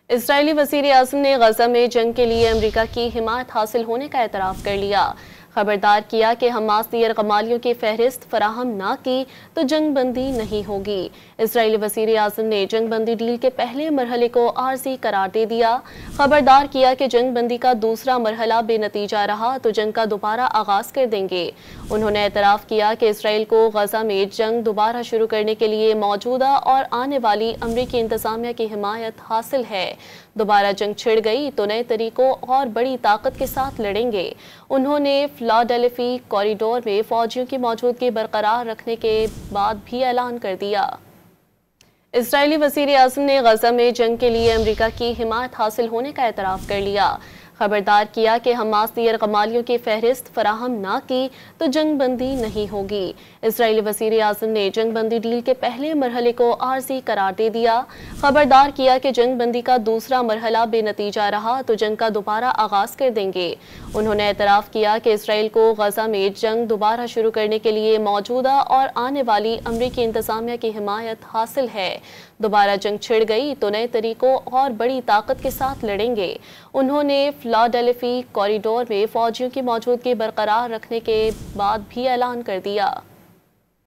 اسرائیلی وزیر اعظم نے غزہ میں جنگ کے لیے امریکہ کی حمایت حاصل ہونے کا اعتراف کر لیا۔ خبردار کیا کہ حماس نے یرغمالیوں کی فہرست فراہم نہ کی تو جنگ بندی نہیں ہوگی۔ اسرائیلی وزیر اعظم نے جنگ بندی ڈیل کے پہلے مرحلے کو عارضی قرار دے دیا۔ خبردار کیا کہ جنگ بندی کا دوسرا مرحلہ بے نتیجہ رہا تو جنگ کا دوبارہ آغاز کر دیں گے۔ انہوں نے اعتراف کیا کہ اسرائیل کو غزہ میں جنگ دوبارہ شروع کرنے کے لیے موجودہ اور آنے والی امریکی انتظامیہ کی حمایت حاصل ہے۔ دوبارہ جنگ چھڑ گئی تو نئے طریقوں اور بڑی طاقت کے ساتھ لڑیں گے۔ انہوں نے فلاڈیلفی کوریڈور میں فوجیوں کی موجودگی برقرار رکھنے کے بعد بھی اعلان کر دیا۔ اسرائیلی وزیر اعظم نے غزہ میں جنگ کے لیے امریکہ کی حمایت حاصل ہونے کا اعتراف کر لیا۔ خبردار کیا کہ حماس نے یرغمالیوں کی فہرست فراہم نہ کی تو جنگ بندی نہیں ہوگی۔ اسرائیلی وزیر اعظم نے جنگ بندی ڈیل کے پہلے مرحلے کو عارضی قرار دے دیا۔ خبردار کیا کہ جنگ بندی کا دوسرا مرحلہ بے نتیجہ رہا تو جنگ کا دوبارہ آغاز کر دیں گے۔ انہوں نے اعتراف کیا کہ اسرائیل کو غزہ میں جنگ دوبارہ شروع کرنے کے لیے موجودہ اور آنے والی امریکی انتظامیہ کی حمایت حاصل ہے۔ دوبارہ جنگ چھڑ گئی تو نئے طریقوں اور بڑی طاقت کے ساتھ لڑیں گے۔ انہوں نے فلاڈیلفی کوریڈور میں فوجیوں کی موجودگی برقرار رکھنے کے بعد بھی اعلان کر دیا۔